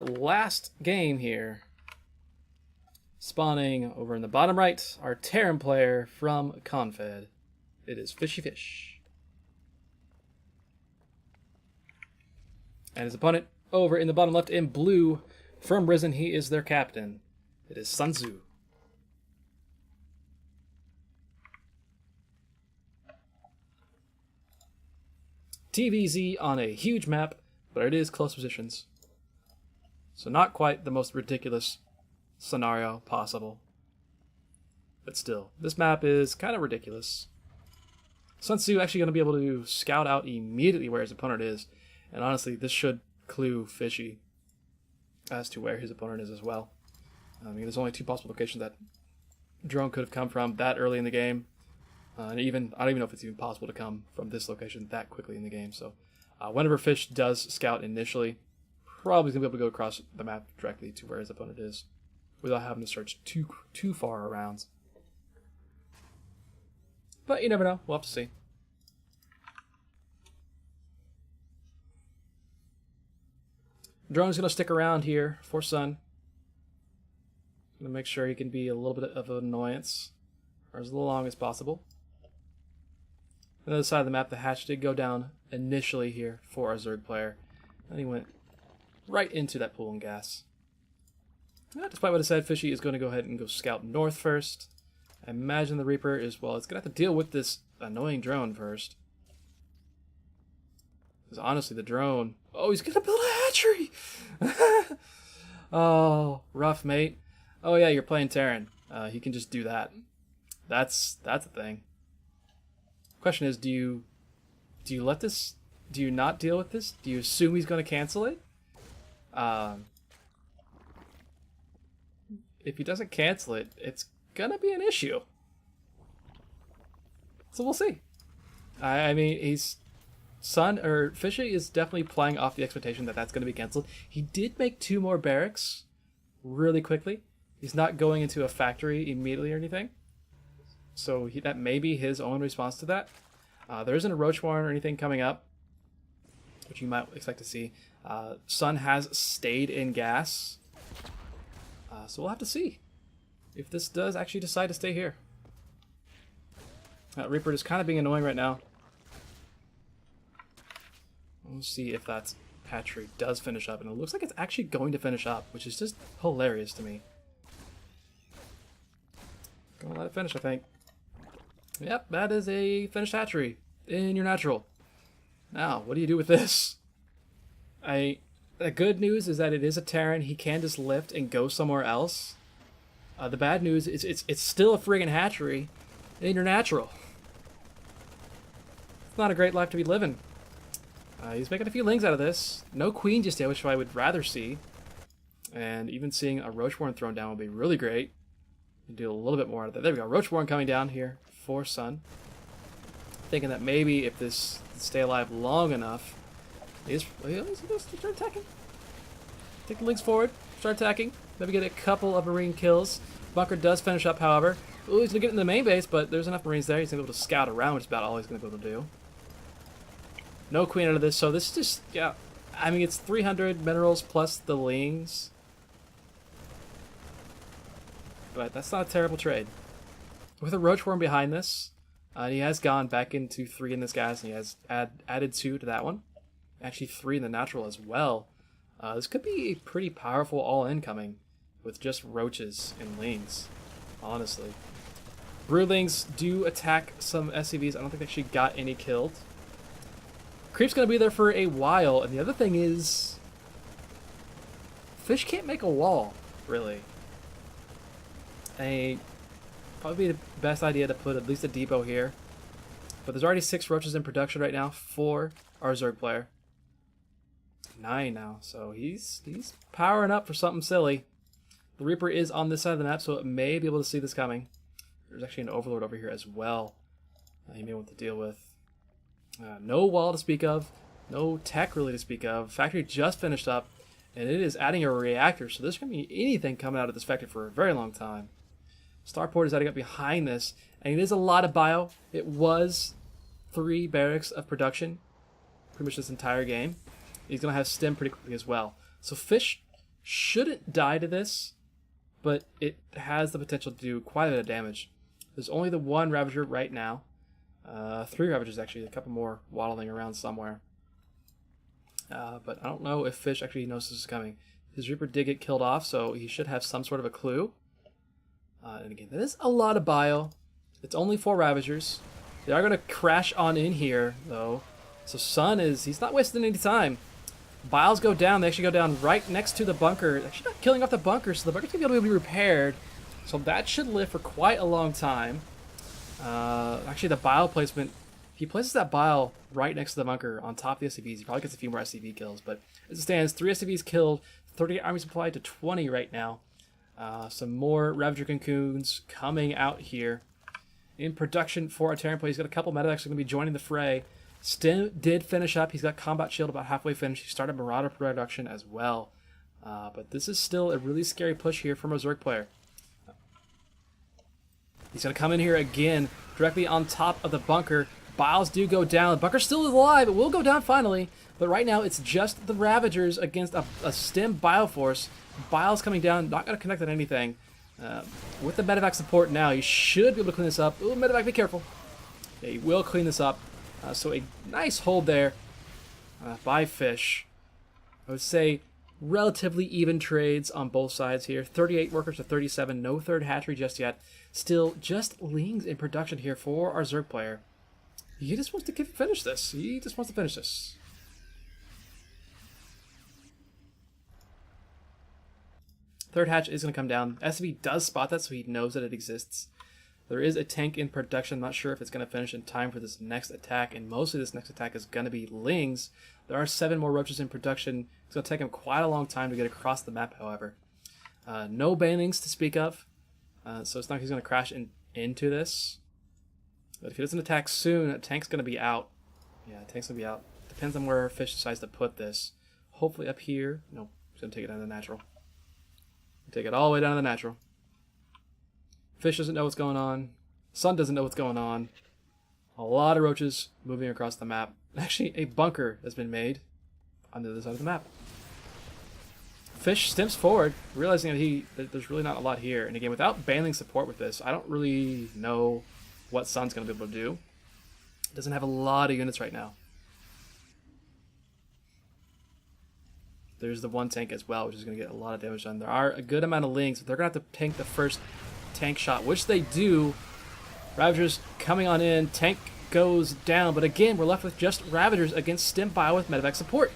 Last game here. Spawning over in the bottom right, our Terran player from Confed. It is Fishy Fish. And his opponent over in the bottom left in blue from Ris3n, he is their captain. It is Sun Tzu. TVZ on a huge map, but it is close positions. So not quite the most ridiculous scenario possible. But still, this map is kind of ridiculous. Sun Tzu actually going to be able to scout out immediately where his opponent is. And honestly, this should clue Fishy as to where his opponent is as well. I mean, there's only two possible locations that drone could have come from that early in the game. And even I don't even know if it's even possible to come from this location that quickly in the game. So whenever Fish does scout initially, probably going to be able to go across the map directly to where his opponent is without having to search too far around. But you never know. We'll have to see. Drone's going to stick around here for Sun. Going to make sure he can be a little bit of an annoyance for as long as possible. On the other side of the map, the hatch did go down initially here for our Zerg player. And he went right into that pool and gas. Despite what I said, Fishy is going to go ahead and go scout north first. I imagine the Reaper is, well, it's going to have to deal with this annoying drone first. Because honestly, the drone... Oh, he's going to build a hatchery! Oh, rough, mate. Oh yeah, you're playing Terran. He can just do that. That's a thing. Question is, do you let this... Do you not deal with this? Do you assume he's going to cancel it? If he doesn't cancel it, it's gonna be an issue. So we'll see. I mean, Fishy is definitely playing off the expectation that that's going to be canceled. He did make 2 more barracks really quickly. He's not going into a factory immediately or anything. So that may be his own response to that. There isn't a Roach Warren or anything coming up, which you might expect to see. Sun has stayed in gas. So we'll have to see if this does actually decide to stay here. Reaper is kind of being annoying right now. We'll see if that hatchery does finish up. And it looks like it's actually going to finish up, which is just hilarious to me. Gonna let it finish, I think. Yep, that is a finished hatchery in your natural. Now, what do you do with this? The good news is that it is a Terran. He can just lift and go somewhere else. The bad news is it's still a friggin' hatchery in your natural. It's not a great life to be living. He's making a few lings out of this. No queen just yet, which I would rather see. And even seeing a Roachborn thrown down would be really great. Do a little bit more out of that. There we go. Roachborn coming down here for Sun. Thinking that maybe if this stay alive long enough, he's going to start attacking. Take the links forward, start attacking. Maybe get a couple of Marine kills. Bunker does finish up, however. Ooh, he's going to get into the main base, but there's enough Marines there. He's going to be able to scout around, which is about all he's going to be able to do. No queen out of this, so this is just, yeah. I mean, it's 300 minerals plus the lings. But that's not a terrible trade. With a Roachworm behind this, he has gone back into 3 in this gas, and he has added 2 to that one. Actually 3 in the natural as well. This could be a pretty powerful all-in coming with just roaches and lings, honestly. Broodlings do attack some SCVs. I don't think they actually got any killed. Creep's going to be there for a while, and the other thing is... Fish can't make a wall, really. Probably the best idea to put at least a depot here. But there's already 6 roaches in production right now for our Zerg player. 9 now, so he's powering up for something silly. The Reaper is on this side of the map, so it may be able to see this coming. There's actually an Overlord over here as well. He may want to deal with. No wall to speak of, no tech really to speak of. Factory just finished up, and it is adding a reactor, so there's going to be anything coming out of this factory for a very long time. Starport is adding up behind this, and it is a lot of bio. It was 3 barracks of production pretty much this entire game. He's going to have stem pretty quickly as well. So Fish shouldn't die to this, but it has the potential to do quite a bit of damage. There's only the one Ravager right now. 3 Ravagers, actually. A couple more waddling around somewhere. But I don't know if Fish actually knows this is coming. His Reaper did get killed off, so he should have some sort of a clue. And again, that is a lot of bio. It's only 4 Ravagers. They are going to crash on in here, though. So Sun he's not wasting any time. Biles go down. They actually go down right next to the bunker. Actually not killing off the bunker, so the bunker's going to be able to be repaired. So that should live for quite a long time. Actually, the bile placement, he places that bile right next to the bunker on top of the SCVs. He probably gets a few more SCV kills, but as it stands, 3 SCVs killed, 38 army supply to 20 right now. Some more Ravager Cocoons coming out here. In production for our Terran play, he's got a couple medevacs going to be joining the fray. Stim did finish up. He's got Combat Shield about halfway finished. He started Marauder production as well. But this is still a really scary push here from a Zerg player. He's going to come in here again, directly on top of the bunker. Biles do go down. The bunker still is alive. It will go down finally. But right now, it's just the Ravagers against a Stim Bioforce. Biles coming down, not going to connect on anything. With the medevac support now, he should be able to clean this up. Ooh, medevac, be careful. Yeah, he will clean this up. So a nice hold there by Fish. I would say relatively even trades on both sides here. 38 workers to 37. No third hatchery just yet. Still just Lings in production here for our Zerg player. He just wants to finish this. He just wants to finish this. Third hatch is going to come down. SCV does spot that, so he knows that it exists. There is a tank in production. I'm not sure if it's going to finish in time for this next attack, and mostly this next attack is going to be Lings. There are 7 more roaches in production. It's going to take him quite a long time to get across the map, however. No banelings to speak of, so it's not like he's going to crash into this. But if he doesn't attack soon, a tank's going to be out. Yeah, a tank's going to be out. Depends on where Fish decides to put this. Hopefully up here. Nope, he's going to take it down to the natural. Take it all the way down to the natural. Fish doesn't know what's going on. Sun doesn't know what's going on. A lot of roaches moving across the map. Actually, a bunker has been made on the other side of the map. Fish stimps forward, realizing that there's really not a lot here. And again, without baneling support with this, I don't really know what Sun's going to be able to do. Doesn't have a lot of units right now. There's the one tank as well, which is going to get a lot of damage done. There are a good amount of Lings, but they're going to have to tank the first tank shot, which they do. Ravagers coming on in. Tank goes down, but again, we're left with just Ravagers against Stim Bio with medevac support.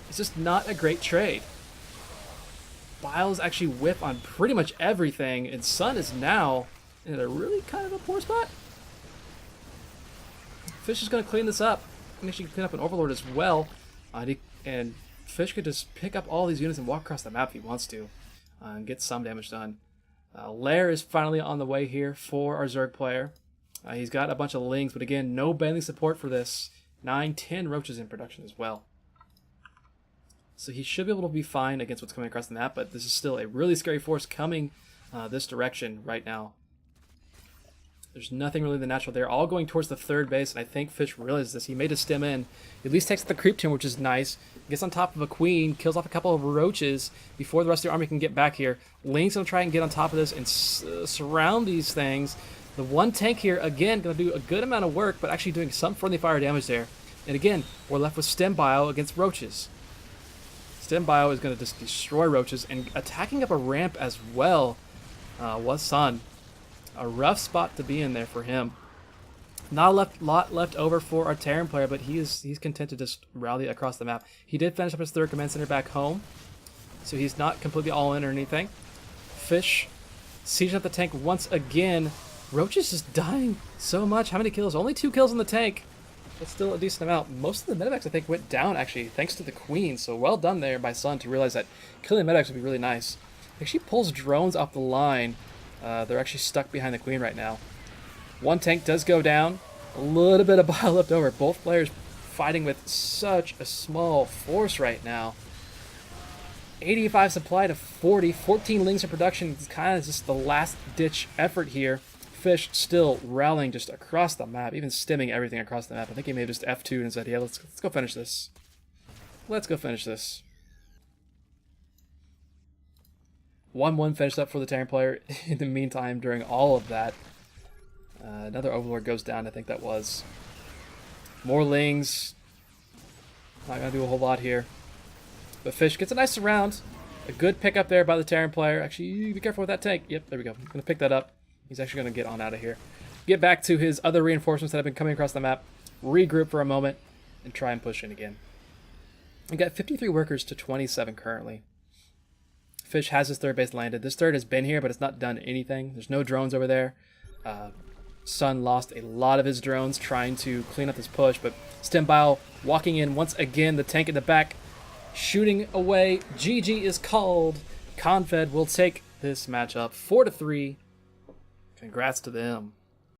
It's just not a great trade. Biles actually whip on pretty much everything, and Sun is now in a really kind of a poor spot. Fish is going to clean this up. And actually clean up an Overlord as well. And Fish could just pick up all these units and walk across the map if he wants to. And get some damage done. Lair is finally on the way here for our Zerg player. He's got a bunch of Lings, but again, no baneling support for this. 9, 10 roaches in production as well. So he should be able to be fine against what's coming across the map, but this is still a really scary force coming this direction right now. There's nothing really in the natural. They're all going towards the third base, and I think Fish realizes this. He made a stim in. He at least takes the creep tomb, which is nice. Gets on top of a queen, kills off a couple of roaches before the rest of the army can get back here. Ling's going to try and get on top of this and surround these things. The one tank here, again, going to do a good amount of work, but actually doing some friendly fire damage there. And again, we're left with Stim Bio against roaches. Stim Bio is going to just destroy roaches, and attacking up a ramp as well was Sun. A rough spot to be in there for him. Not a lot left over for our Terran player, but he's content to just rally across the map. He did finish up his third command center back home, so he's not completely all in or anything. Fish sieging up the tank once again. Roach is just dying so much. How many kills? Only 2 kills on the tank. That's still a decent amount. Most of the medevacs, I think, went down, actually, thanks to the queen. So well done there by Sun to realize that killing medevacs would be really nice. He actually pulls drones off the line. They're actually stuck behind the queen right now. One tank does go down. A little bit of bile left over. Both players fighting with such a small force right now. 85 supply to 40. 14 Lings in production. It's kind of just the last-ditch effort here. Fish still rallying just across the map, even stimming everything across the map. I think he may have just F2'd and said, yeah, let's go finish this. Let's go finish this. 1-1 finished up for the Terran player. In the meantime, during all of that, another Overlord goes down. I think that was. More Lings. Not going to do a whole lot here. But Fish gets a nice surround. A good pickup there by the Terran player. Actually, be careful with that tank. Yep, there we go. I'm going to pick that up. He's actually going to get on out of here. Get back to his other reinforcements that have been coming across the map. Regroup for a moment. And try and push in again. We got 53 workers to 27 currently. Fish has his third base landed. This third has been here, but it's not done anything. There's no drones over there. Sun lost a lot of his drones trying to clean up this push, but Stembile walking in once again. The tank in the back shooting away. GG is called. Confed will take this matchup 4-3. Congrats to them.